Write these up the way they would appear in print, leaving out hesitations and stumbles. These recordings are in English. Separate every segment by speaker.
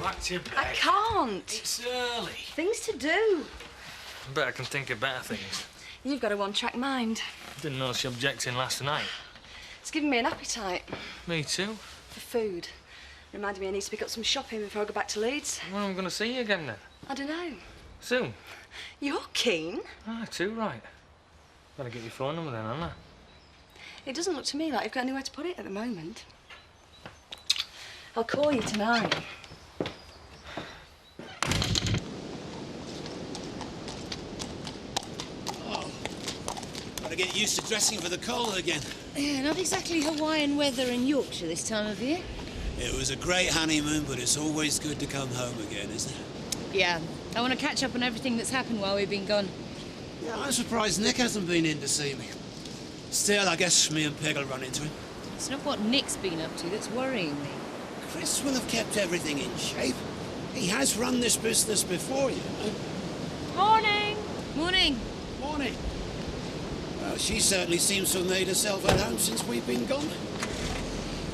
Speaker 1: back to bed.
Speaker 2: I can't.
Speaker 1: It's early.
Speaker 2: Things to do.
Speaker 1: I bet I can think of better things.
Speaker 2: You've got a one-track mind.
Speaker 1: Didn't notice you objecting last night.
Speaker 2: It's giving me an appetite.
Speaker 1: Me too.
Speaker 2: For food. Reminded me I need to pick up some shopping before I go back to Leeds.
Speaker 1: Well, I'm going to see you again then.
Speaker 2: I don't know.
Speaker 1: Soon?
Speaker 2: You're keen.
Speaker 1: Ah, too right. Better get your phone number then, haven't I?
Speaker 2: It doesn't look to me like you've got anywhere to put it at the moment. I'll call you tonight.
Speaker 3: Oh, gotta get used to dressing for the cold again.
Speaker 4: Yeah, not exactly Hawaiian weather in Yorkshire this time of year.
Speaker 3: It was a great honeymoon, but it's always good to come home again, isn't it?
Speaker 4: Yeah, I want to catch up on everything that's happened while we've been gone.
Speaker 3: Yeah, I'm surprised Nick hasn't been in to see me. Still, I guess me and Peg will run into him.
Speaker 4: It's not what Nick's been up to that's worrying me.
Speaker 3: Chris will have kept everything in shape. He has run this business before, you know.
Speaker 4: Morning! Morning.
Speaker 3: Morning. Well, she certainly seems to have made herself at home since we've been gone.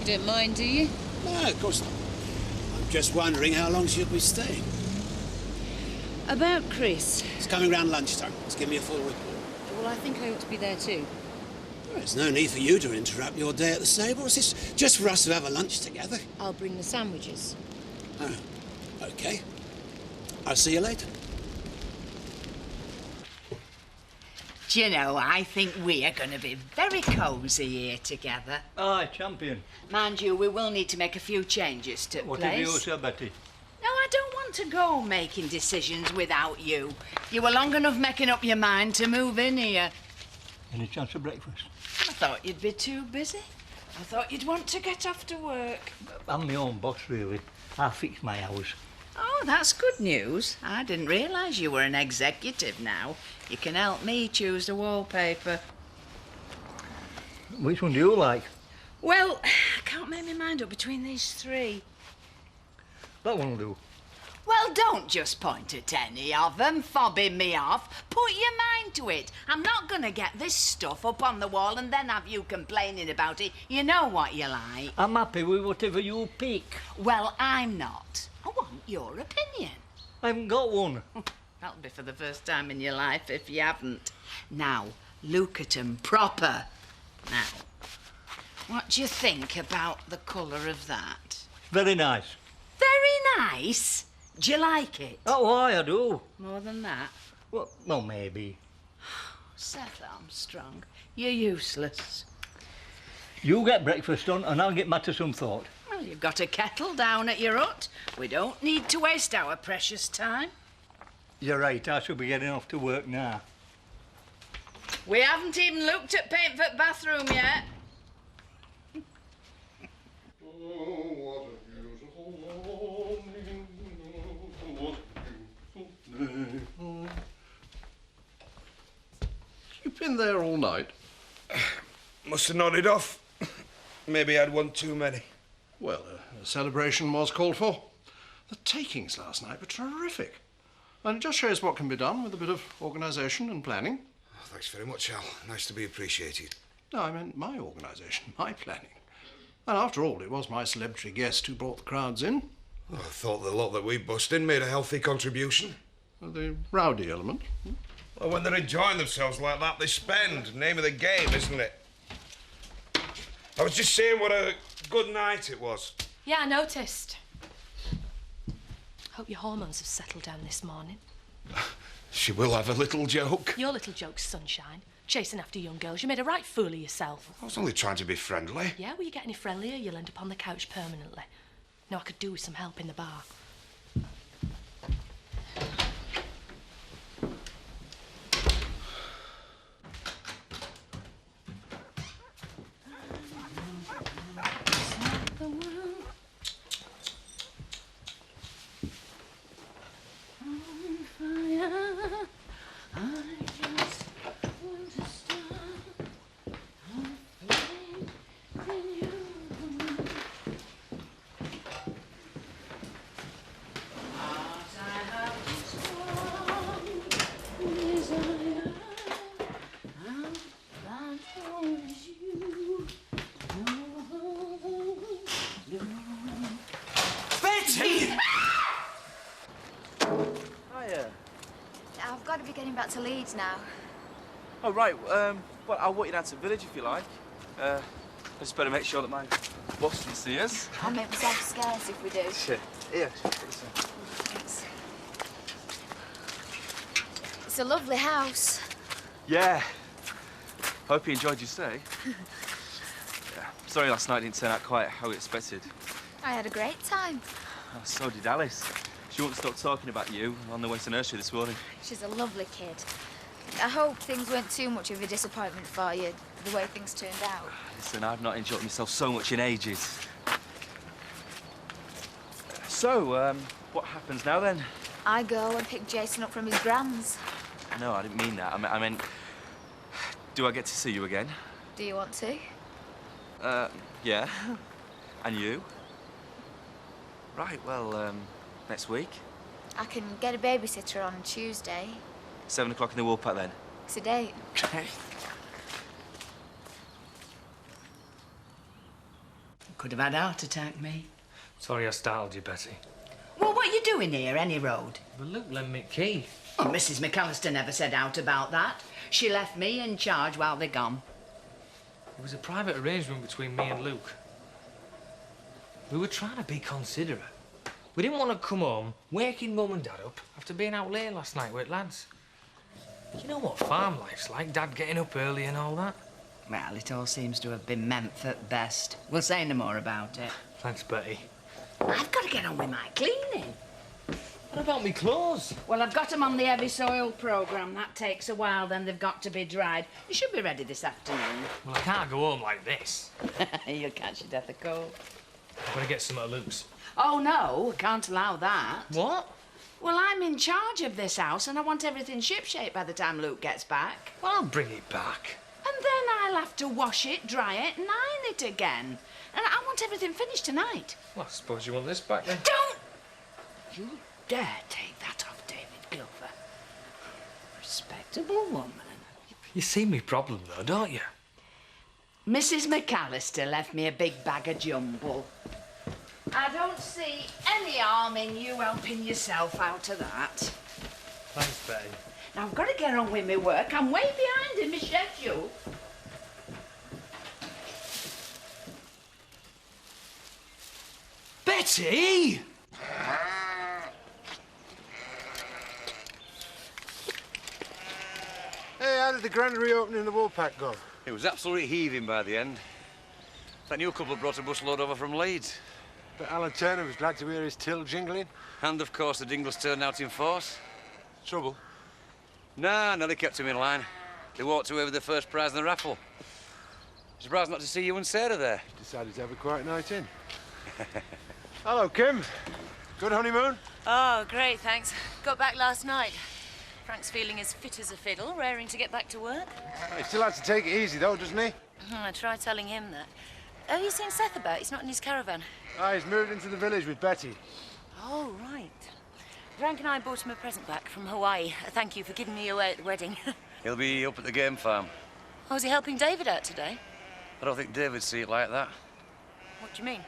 Speaker 4: You don't mind, do you?
Speaker 3: No, of course not. I'm just wondering how long she'll be staying.
Speaker 4: About Chris.
Speaker 3: It's coming round lunchtime. Let's give me a full report.
Speaker 4: Well, I think I ought to be there too.
Speaker 3: Well, there's no need for you to interrupt your day at the stables. It's just for us to have a lunch together.
Speaker 4: I'll bring the sandwiches.
Speaker 3: Oh, OK. I'll see you later.
Speaker 5: Do you know, I think we are going to be very cosy here together.
Speaker 6: Aye, champion.
Speaker 5: Mind you, we will need to make a few changes to
Speaker 6: What
Speaker 5: place.
Speaker 6: have you said, Betty?
Speaker 5: No, I don't want to go making decisions without you. You were long enough making up your mind to move in here.
Speaker 6: Any chance for breakfast?
Speaker 5: I thought you'd be too busy. I thought you'd want to get off to work.
Speaker 6: I'm my own boss, really. I fix my hours.
Speaker 5: Oh, that's good news. I didn't realise you were an executive now. You can help me choose the wallpaper.
Speaker 6: Which one do you like?
Speaker 5: Well, I can't make my mind up between these three.
Speaker 6: That one will do.
Speaker 5: Well, don't just point at any of them, fobbing me off. Put your mind to it. I'm not going to get this stuff up on the wall and then have you complaining about it. You know what you like.
Speaker 6: I'm happy with whatever you pick.
Speaker 5: Well, I'm not. I want your opinion.
Speaker 6: I haven't got one.
Speaker 5: That'll be for the first time in your life if you haven't. Now, look at 'em proper. Now, what do you think about the colour of that?
Speaker 6: Very nice.
Speaker 5: Very nice. Do you like it?
Speaker 6: Oh, aye, I do.
Speaker 5: More than that?
Speaker 6: Well, maybe.
Speaker 5: Seth Armstrong, you're useless.
Speaker 6: You get breakfast done and I'll get matter some thought.
Speaker 5: Well, you've got a kettle down at your hut. We don't need to waste our precious time.
Speaker 6: You're right, I should be getting off to work now.
Speaker 5: We haven't even looked at paint for the bathroom yet.
Speaker 7: Oh, what a beautiful morning. What a beautiful day. You've been there all night?
Speaker 8: Must have nodded off. Maybe I'd one too many.
Speaker 7: Well, a celebration was called for. The takings last night were terrific. And it just shows what can be done with a bit of organisation and planning.
Speaker 8: Oh, thanks very much, Al. Nice to be appreciated.
Speaker 7: No, I meant my organisation, my planning. And after all, it was my celebrity guest who brought the crowds in.
Speaker 8: Oh, I thought the lot that we bussed in made a healthy contribution.
Speaker 7: The rowdy element.
Speaker 8: Well, when they're enjoying themselves like that, they spend. Name of the game, isn't it? I was just saying what a good night it was.
Speaker 9: Yeah, I noticed. Hope your hormones have settled down this morning.
Speaker 8: She will have a little joke.
Speaker 9: Your little joke's sunshine. Chasing after young girls. You made a right fool of yourself.
Speaker 8: I was only trying to be friendly.
Speaker 9: Yeah, well, you get any friendlier, you'll end up on the couch permanently. No, I could do with some help in the bar.
Speaker 10: getting back to Leeds now.
Speaker 11: Oh, right. Well, I'll walk you down to the village if you like. I just better make sure that my boss doesn't see us.
Speaker 10: I'll make myself scarce if we do.
Speaker 11: Sure. Here.
Speaker 10: Thanks. It's a lovely house.
Speaker 11: Yeah. Hope you enjoyed your stay. Yeah. Sorry last night didn't turn out quite how we expected.
Speaker 10: I had a great time.
Speaker 11: Oh, so did Alice. She won't stop talking about you on the way to nursery this morning.
Speaker 10: She's a lovely kid. I hope things weren't too much of a disappointment for you, the way things turned out.
Speaker 11: Listen, I've not enjoyed myself so much in ages. So, what happens now then?
Speaker 10: I go and pick Jason up from his grand's.
Speaker 11: No, I didn't mean that. I meant, do I get to see you again?
Speaker 10: Do you want to?
Speaker 11: Yeah. And you? Right, well, next week.
Speaker 10: I can get a babysitter on Tuesday.
Speaker 11: 7 o'clock in the Woolpack then.
Speaker 10: It's a date.
Speaker 5: Could have had a heart attack, me.
Speaker 1: Sorry I startled you, Betty.
Speaker 5: Well, what are you doing here, any road?
Speaker 1: But Luke lent me key.
Speaker 5: Oh, Mrs. McAllister never said out about that. She left me in charge while they're gone.
Speaker 1: It was a private arrangement between me and Luke. We were trying to be considerate. We didn't want to come home, waking Mum and Dad up after being out late last night with lads. You know what farm life's like, Dad getting up early and all that?
Speaker 5: Well, it all seems to have been meant for best. We'll say no more about it.
Speaker 1: Thanks, Betty.
Speaker 5: I've got to get on with my cleaning.
Speaker 1: What about me clothes?
Speaker 5: Well, I've got them on the heavy soil programme. That takes a while, then they've got to be dried. You should be ready this afternoon.
Speaker 1: Well, I can't go home like this.
Speaker 5: You'll catch your death of cold.
Speaker 1: I'm gonna get some at Luke's.
Speaker 5: Oh, no, I can't allow that.
Speaker 1: What?
Speaker 5: Well, I'm in charge of this house and I want everything shipshape by the time Luke gets back.
Speaker 1: Well, I'll bring it back.
Speaker 5: And then I'll have to wash it, dry it, and iron it again. And I want everything finished tonight.
Speaker 1: Well, I suppose you want this back then.
Speaker 5: Don't you dare take that off David Glover. Respectable woman.
Speaker 1: You see me problem, though, don't you?
Speaker 5: Mrs. McAllister left me a big bag of jumble. I don't see any harm in you helping yourself out of that.
Speaker 1: Thanks, Betty.
Speaker 5: Now, I've got to get on with my work. I'm way behind in my schedule.
Speaker 3: Betty!
Speaker 12: Hey, how did the grand reopening of the Woolpack go?
Speaker 13: It was absolutely heaving by the end. That new couple brought a busload over from Leeds.
Speaker 12: But Alan Turner was glad to hear his till jingling.
Speaker 13: And, of course, the Dingles turned out in force.
Speaker 12: Trouble?
Speaker 13: Nah, no, they kept him in line. They walked away with the first prize in the raffle. Surprised not to see you and Sarah there.
Speaker 12: Decided to have a quiet night in. Hello, Kim. Good honeymoon?
Speaker 4: Oh, great, thanks. Got back last night. Frank's feeling as fit as a fiddle, raring to get back to work.
Speaker 12: He still has to take it easy, though, doesn't he?
Speaker 4: I tried telling him that. Have you seen Seth about? He's not in his caravan.
Speaker 12: He's moved into the village with Betty.
Speaker 4: Oh, right. Frank and I brought him a present back from Hawaii. Thank you for giving me away at the wedding.
Speaker 13: He'll be up at the game farm.
Speaker 4: Oh, is he helping David out today?
Speaker 13: I don't think David'd see it like that.
Speaker 4: What do you mean?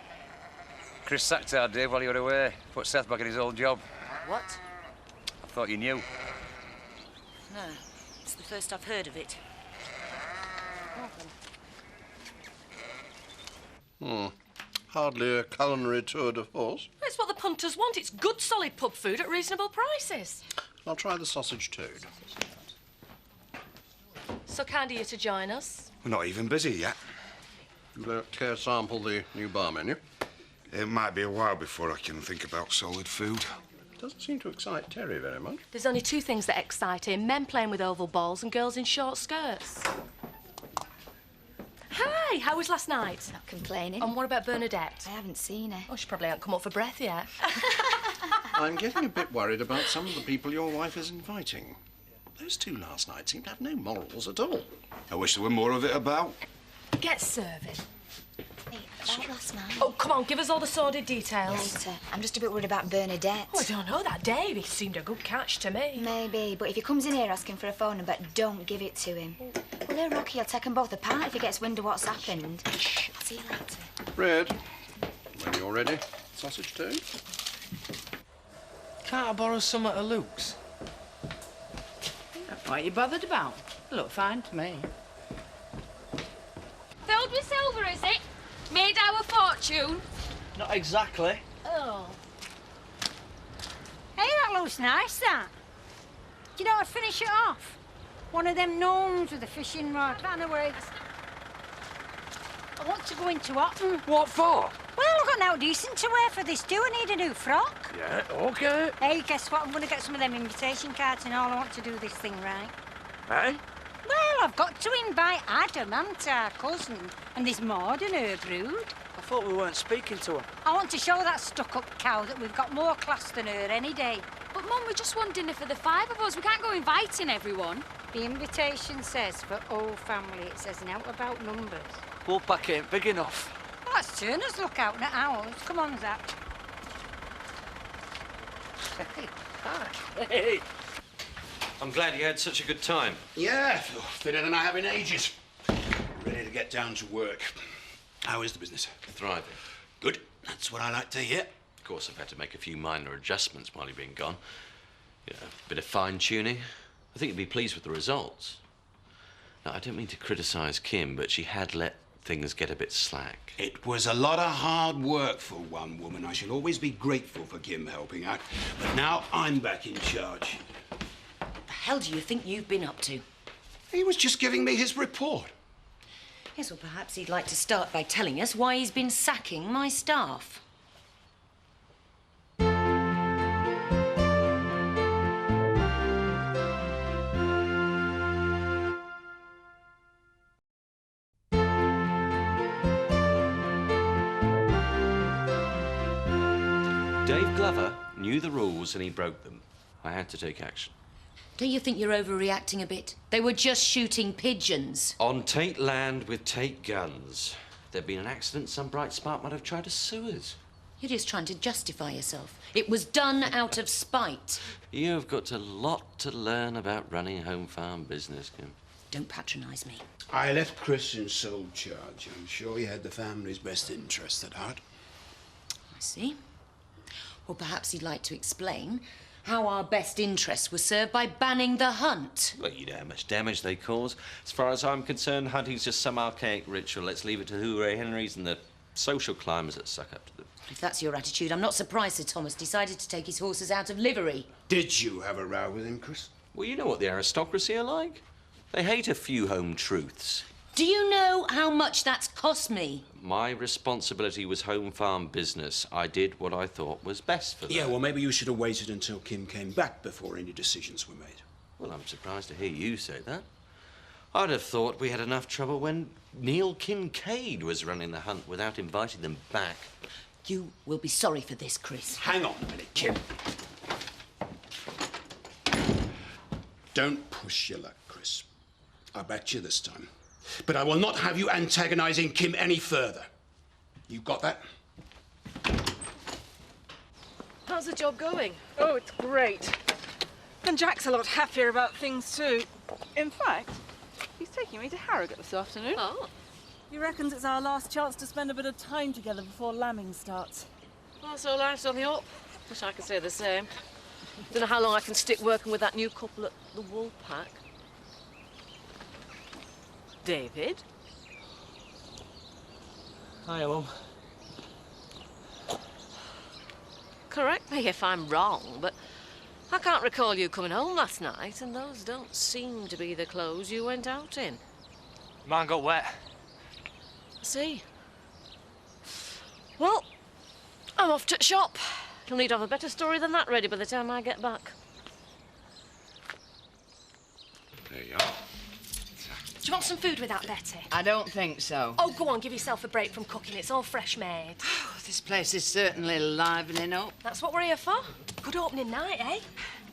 Speaker 13: Chris sacked our Dave while you were away. Put Seth back in his old job.
Speaker 4: What?
Speaker 13: I thought you knew.
Speaker 4: No, it's the first I've heard of it.
Speaker 7: Hardly a culinary tour de force.
Speaker 9: It's what the punters want. It's good, solid pub food at reasonable prices.
Speaker 7: I'll try the sausage toad.
Speaker 9: So kind of you to join us.
Speaker 8: We're not even busy yet.
Speaker 7: You don't care to sample the new bar menu?
Speaker 8: It might be a while before I can think about solid food.
Speaker 7: Doesn't seem to excite Terry very much.
Speaker 9: There's only two things that excite him: men playing with oval balls and girls in short skirts. Hi, how was last night?
Speaker 10: Not complaining.
Speaker 9: And what about Bernadette?
Speaker 10: I haven't seen her.
Speaker 9: Oh, she probably hasn't come up for breath yet.
Speaker 7: I'm getting a bit worried about some of the people your wife is inviting. Those two last night seem to have no morals at all.
Speaker 8: I wish there were more of it about.
Speaker 9: Get serving.
Speaker 10: Hey, about last night.
Speaker 9: Oh, come on, give us all the sordid details.
Speaker 10: Later. I'm just a bit worried about Bernadette.
Speaker 9: Oh, I don't know that Dave. He seemed a good catch to me.
Speaker 10: Maybe, but if he comes in here asking for a phone number, don't give it to him. Well, they're Rocky. He'll take them both apart if he gets wind of what's happened. I'll see you later.
Speaker 7: Red, when you're ready, sausage toad.
Speaker 1: Can't I borrow some at Luke's?
Speaker 7: Yeah,
Speaker 5: What are you bothered about? They look fine to me.
Speaker 14: Filled with silver, is it? Made our fortune?
Speaker 6: Not exactly.
Speaker 14: Oh.
Speaker 15: Hey, that looks nice, that. Do you know I'd finish it off? One of them gnomes with a fishing rod. Run away. I want to go into Otten.
Speaker 8: What for?
Speaker 15: Well, I've got no decent to wear for this, do I need a new frock?
Speaker 8: Yeah, OK.
Speaker 15: Hey, guess what? I'm going to get some of them invitation cards and all. I want to do this thing right.
Speaker 8: Eh?
Speaker 15: Well, I've got to invite Adam and our cousin and this Maud and her brood.
Speaker 11: I thought we weren't speaking to her.
Speaker 15: I want to show that stuck-up cow that we've got more class than her any day.
Speaker 14: But, Mum, we're just one dinner for the 5 of us. We can't go inviting everyone.
Speaker 15: The invitation says for all family. It says out about numbers.
Speaker 11: Woolpack ain't big enough.
Speaker 15: Well, that's Turner's lookout, not ours. Come on, Zach.
Speaker 13: Hey, hi. Hey. I'm glad you had such a good time.
Speaker 3: Yeah, fitter than I have in ages. Ready to get down to work. How is the business?
Speaker 13: Thriving.
Speaker 3: Good. That's what I like to hear.
Speaker 13: Of course, I've had to make a few minor adjustments while you've been gone. You know, a bit of fine-tuning. I think you'll be pleased with the results. Now, I don't mean to criticise Kim, but she had let things get a bit slack.
Speaker 3: It was a lot of hard work for one woman. I shall always be grateful for Kim helping out. But now I'm back in charge.
Speaker 4: What the hell do you think you've been up to?
Speaker 3: He was just giving me his report.
Speaker 4: Yes, well, perhaps he'd like to start by telling us why he's been sacking my staff.
Speaker 13: Dave Glover knew the rules and he broke them. I had to take action.
Speaker 4: Don't you think you're overreacting a bit? They were just shooting pigeons.
Speaker 13: On Tate land with Tate guns. If there'd been an accident, some bright spark might have tried to sue us.
Speaker 4: You're just trying to justify yourself. It was done out of spite.
Speaker 13: You've got a lot to learn about running a home farm business, Kim.
Speaker 4: Don't patronise me.
Speaker 3: I left Chris in sole charge. I'm sure he had the family's best interests at heart.
Speaker 4: I see. Well, perhaps he'd like to explain how our best interests were served by banning the hunt.
Speaker 13: Well, you know how much damage they cause. As far as I'm concerned, hunting's just some archaic ritual. Let's leave it to hooray Henrys and the social climbers that suck up to them.
Speaker 4: If that's your attitude, I'm not surprised Sir Thomas decided to take his horses out of livery.
Speaker 3: Did you have a row with him, Chris?
Speaker 13: Well, you know what the aristocracy are like. They hate a few home truths.
Speaker 4: Do you know how much that's cost me?
Speaker 13: My responsibility was home farm business. I did what I thought was best for them.
Speaker 3: Yeah, well, maybe you should have waited until Kim came back before any decisions were made.
Speaker 13: Well, I'm surprised to hear you say that. I'd have thought we had enough trouble when Neil Kincaid was running the hunt without inviting them back.
Speaker 4: You will be sorry for this, Chris.
Speaker 3: Hang on a minute, Kim. Don't push your luck, Chris. I backed you this time. But I will not have you antagonising Kim any further. You got that?
Speaker 9: How's the job going?
Speaker 16: Oh, it's great. And Jack's a lot happier about things too. In fact, he's taking me to Harrogate this afternoon.
Speaker 9: Oh.
Speaker 16: He reckons it's our last chance to spend a bit of time together before lambing starts.
Speaker 9: Well, so life's on the up. Wish I could say the same. Don't know how long I can stick working with that new couple at the Woolpack. David?
Speaker 1: Hiya, Mum.
Speaker 9: Correct me if I'm wrong, but I can't recall you coming home last night, and those don't seem to be the clothes you went out in.
Speaker 1: Mine got wet.
Speaker 9: I see. Well, I'm off to the shop. You'll need to have a better story than that ready by the time I get back.
Speaker 8: There you are.
Speaker 9: Do you want some food with that, Betty?
Speaker 5: I don't think so.
Speaker 9: Oh, go on, give yourself a break from cooking. It's all fresh made.
Speaker 5: This place is certainly livening up.
Speaker 9: That's what we're here for. Good opening night, eh?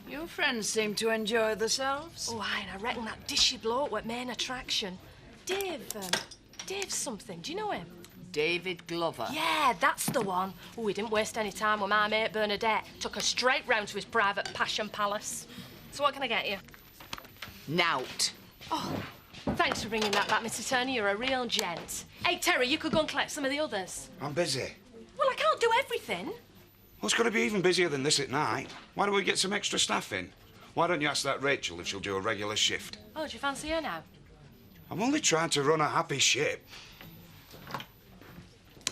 Speaker 5: Your friends seem to enjoy themselves.
Speaker 9: Oh, aye, and I reckon that dishy bloke were main attraction. Dave's something. Do you know him?
Speaker 5: David Glover.
Speaker 9: Yeah, that's the one. Oh, he didn't waste any time with my mate Bernadette. Took her straight round to his private passion palace. So what can I get you?
Speaker 5: Nout.
Speaker 9: Oh, thanks for bringing that back, Mr. Turner. You're a real gent. Hey, Terry, you could go and collect some of the others.
Speaker 8: I'm busy.
Speaker 9: Well, I can't do everything.
Speaker 8: Well, it's going to be even busier than this at night. Why don't we get some extra staff in? Why don't you ask that Rachel if she'll do a regular shift?
Speaker 9: Oh, do you fancy her now?
Speaker 8: I'm only trying to run a happy ship.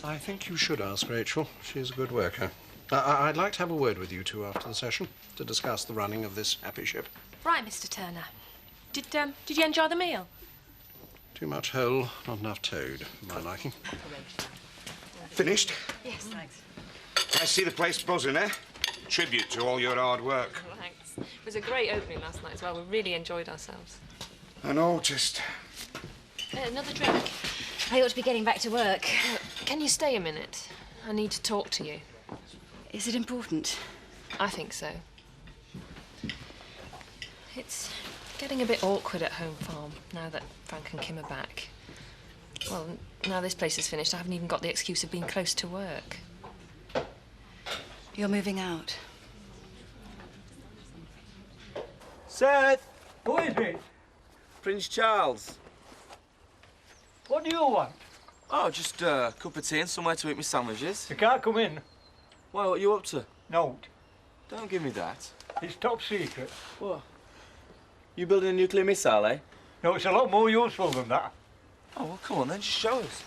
Speaker 7: I think you should ask Rachel. She's a good worker. I'd like to have a word with you two after the session to discuss the running of this happy ship.
Speaker 9: Right, Mr. Turner. Did you enjoy the meal?
Speaker 7: Too much whole, not enough toad, for my liking.
Speaker 8: Finished?
Speaker 9: Yes, thanks.
Speaker 8: I see the place buzzing, eh? Tribute to all your hard work.
Speaker 9: Thanks. It was a great opening last night as well. We really enjoyed ourselves.
Speaker 8: I noticed.
Speaker 9: Another drink.
Speaker 10: I ought to be getting back to work.
Speaker 9: Can you stay a minute? I need to talk to you.
Speaker 2: Is it important?
Speaker 9: I think so. It's getting a bit awkward at home farm now that Frank and Kim are back. Well, now this place is finished, I haven't even got the excuse of being close to work.
Speaker 2: You're moving out.
Speaker 11: Seth!
Speaker 6: Who is it?
Speaker 11: Prince Charles.
Speaker 6: What do you want?
Speaker 11: Oh, just a cup of tea and somewhere to eat my sandwiches.
Speaker 6: You can't come in.
Speaker 11: Why, what are you up to?
Speaker 6: No.
Speaker 11: Don't give me that.
Speaker 6: It's top secret.
Speaker 11: What? You building a nuclear missile, eh?
Speaker 6: No, it's a lot more useful than that.
Speaker 11: Oh, well, come on then, just show us.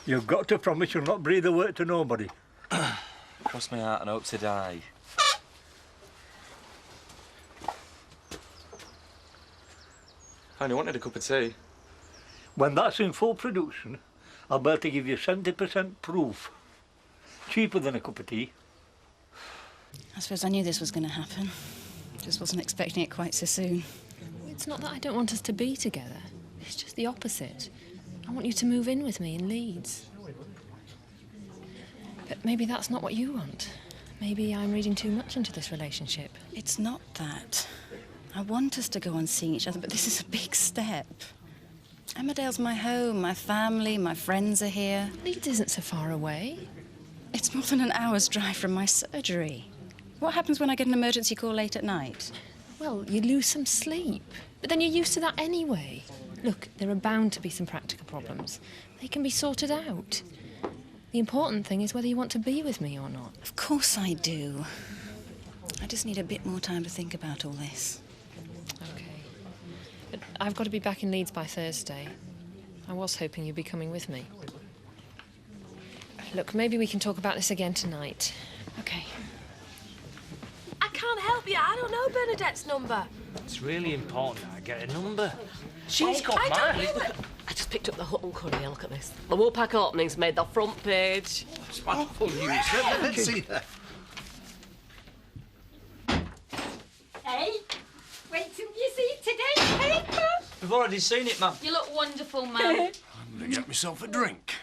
Speaker 6: You've got to promise you'll not breathe a word to nobody.
Speaker 11: Cross my heart and hope to die. I only wanted a cup of tea.
Speaker 6: When that's in full production, I'll be able to give you 70% proof. Cheaper than a cup of tea.
Speaker 2: I suppose I knew this was going to happen. Just wasn't expecting it quite so soon.
Speaker 9: It's not that I don't want us to be together. It's just the opposite. I want you to move in with me in Leeds. But maybe that's not what you want. Maybe I'm reading too much into this relationship.
Speaker 2: It's not that. I want us to go on seeing each other, but this is a big step. Emmerdale's my home, my family, my friends are here.
Speaker 9: Leeds isn't so far away.
Speaker 2: It's more than an hour's drive from my surgery. What happens when I get an emergency call late at night?
Speaker 9: Well, you lose some sleep. But then you're used to that anyway. Look, there are bound to be some practical problems. They can be sorted out. The important thing is whether you want to be with me or not.
Speaker 2: Of course I do. I just need a bit more time to think about all this.
Speaker 9: OK. But I've got to be back in Leeds by Thursday. I was hoping you'd be coming with me. Look, maybe we can talk about this again tonight.
Speaker 2: OK.
Speaker 9: I can't help you. I don't know Bernadette's number.
Speaker 1: It's really important that I get a number. She's got mine.
Speaker 9: I just picked up the Hutton Curry. Look at this. The Woolpack openings made the front page.
Speaker 7: It's wonderful news. Let's see that.
Speaker 15: Hey, wait till you see today's paper.
Speaker 6: We've already seen it, ma'am.
Speaker 15: You look wonderful, Mum.
Speaker 3: I'm going to get myself a drink.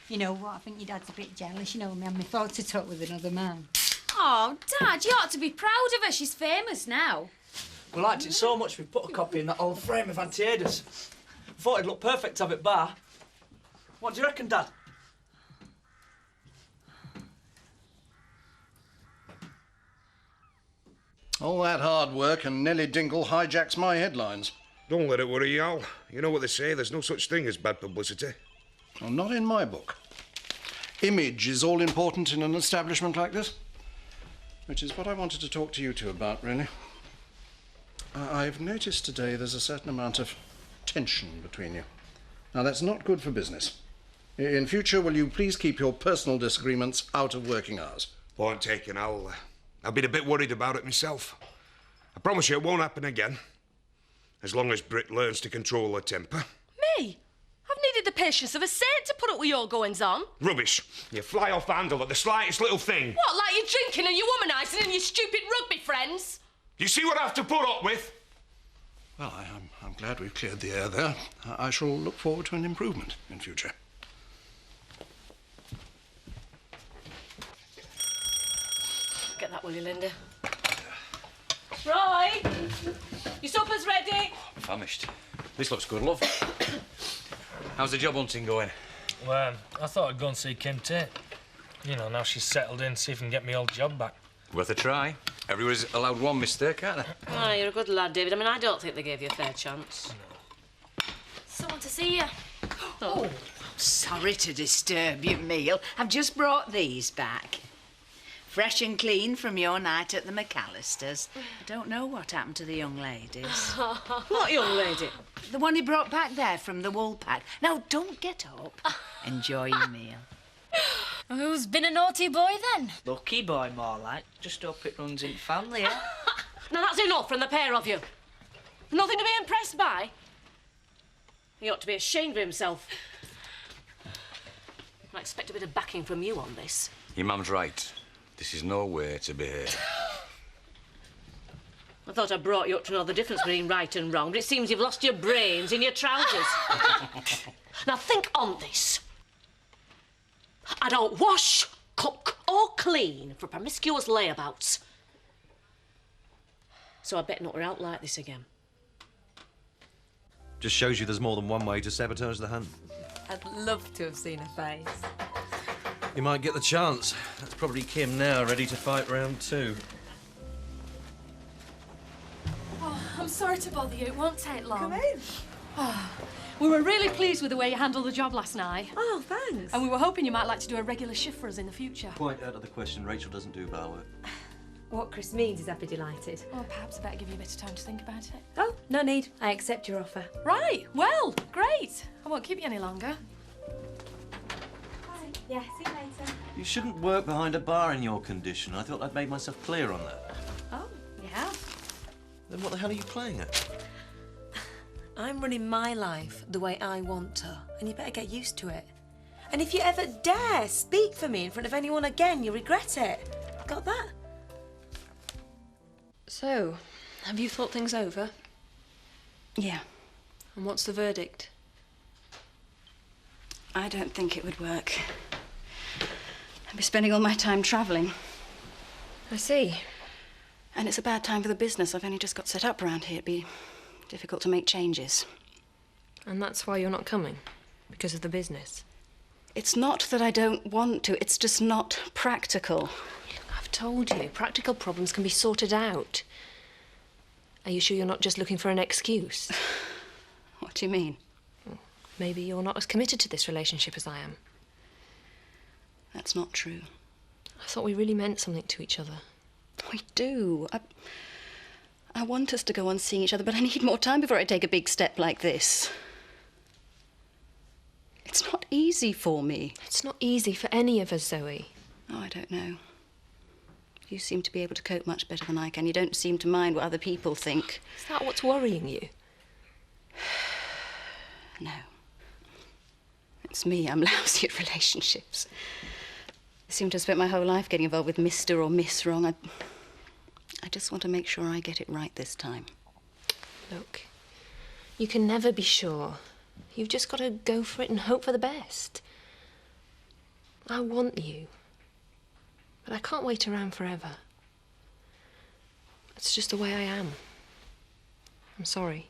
Speaker 15: You know what? I think your dad's a bit jealous. You know, me and my thought to talk with another man.
Speaker 14: Oh, Dad, you ought to be proud of her. She's famous now.
Speaker 17: We liked it so much we put a copy in that old frame of Antiedas. Thought it'd look perfect to have it bar. What do you reckon, Dad?
Speaker 7: All that hard work and Nelly Dingle hijacks my headlines.
Speaker 8: Don't let it worry you, Al. You know what they say, there's no such thing as bad publicity.
Speaker 7: Well, not in my book. Image is all important in an establishment like this, which is what I wanted to talk to you two about, really. I've noticed today there's a certain amount of tension between you. Now, that's not good for business. In future, will you please keep your personal disagreements out of working hours?
Speaker 8: Point taken, Al. I've been a bit worried about it myself. I promise you it won't happen again. As long as Brit learns to control her temper.
Speaker 9: Me? I've needed the patience of a saint to put up with your goings-on.
Speaker 8: Rubbish. You fly off the handle at the slightest little thing.
Speaker 9: What, like your drinking and your womanising and your stupid rugby friends?
Speaker 8: You see what I have to put up with?
Speaker 7: Well, I'm glad we've cleared the air there. I shall look forward to an improvement in future.
Speaker 9: Get that, will you, Linda? Roy! Your supper's ready.
Speaker 18: I'm famished. This looks good, love. How's the job hunting going?
Speaker 1: Well, I thought I'd go and see Kim Tate. You know, now she's settled in, see if we can get my old job back.
Speaker 18: Worth a try. Everybody's allowed one mistake, aren't they?
Speaker 9: Ah, you're a good lad, David. I mean, I don't think they gave you a fair chance.
Speaker 14: Someone to see you.
Speaker 5: Oh, sorry to disturb your meal. I've just brought these back. Fresh and clean from your night at the McAllisters. I don't know what happened to the young ladies.
Speaker 19: What young lady?
Speaker 5: The one he brought back there from the wool pack. Now, don't get up. Enjoy your meal.
Speaker 14: Who's been a naughty boy then?
Speaker 17: Lucky boy, more like. Just hope it runs in family, eh?
Speaker 19: Now that's enough from the pair of you. Nothing to be impressed by. He ought to be ashamed of himself. I expect a bit of backing from you on this.
Speaker 18: Your mum's right. This is no way to behave.
Speaker 19: I thought I brought you up to know the difference between right and wrong, but it seems you've lost your brains in your trousers. Now think on this. I don't wash, cook or clean for promiscuous layabouts. So I bet not we're out like this again.
Speaker 20: Just shows you there's more than one way to sabotage the hunt.
Speaker 14: I'd love to have seen her face.
Speaker 20: You might get the chance. That's probably Kim now, ready to fight round 2.
Speaker 9: Oh, I'm sorry to bother you. It won't take long.
Speaker 16: Come in.
Speaker 9: Oh, we were really pleased with the way you handled the job last night.
Speaker 19: Oh, thanks.
Speaker 9: And we were hoping you might like to do a regular shift for us in the future.
Speaker 20: Quite out of the question. Rachel doesn't do bar work.
Speaker 19: What Chris means is I'd be delighted.
Speaker 9: Or perhaps I better give you a bit of time to think about it.
Speaker 19: Oh, no need. I accept your offer.
Speaker 9: Right, well, great. I won't keep you any longer.
Speaker 10: Bye. Yeah, see you later.
Speaker 20: You shouldn't work behind a bar in your condition. I thought I'd made myself clear on that.
Speaker 19: Oh, you have?
Speaker 20: Then what the hell are you playing at?
Speaker 19: I'm running my life the way I want to, and you better get used to it. And if you ever dare speak for me in front of anyone again, you'll regret it. Got that? So, have you thought things over?
Speaker 2: Yeah.
Speaker 19: And what's the verdict?
Speaker 2: I don't think it would work. I'd be spending all my time travelling.
Speaker 19: I see.
Speaker 2: And it's a bad time for the business. I've only just got set up around here. It'd be difficult to make changes.
Speaker 19: And that's why you're not coming? Because of the business?
Speaker 2: It's not that I don't want to. It's just not practical.
Speaker 19: I've told you, practical problems can be sorted out. Are you sure you're not just looking for an excuse?
Speaker 2: What do you mean?
Speaker 19: Maybe you're not as committed to this relationship as I am.
Speaker 2: That's not true.
Speaker 19: I thought we really meant something to each other.
Speaker 2: We do. I want us to go on seeing each other, but I need more time before I take a big step like this. It's not easy for me.
Speaker 19: It's not easy for any of us, Zoe.
Speaker 2: Oh, I don't know. You seem to be able to cope much better than I can. You don't seem to mind what other people think.
Speaker 19: Is that what's worrying you?
Speaker 2: No. It's me. I'm lousy at relationships. I seem to have spent my whole life getting involved with Mr. or Miss wrong. I just want to make sure I get it right this time.
Speaker 19: Look, you can never be sure. You've just got to go for it and hope for the best. I want you. But I can't wait around forever. It's just the way I am. I'm sorry.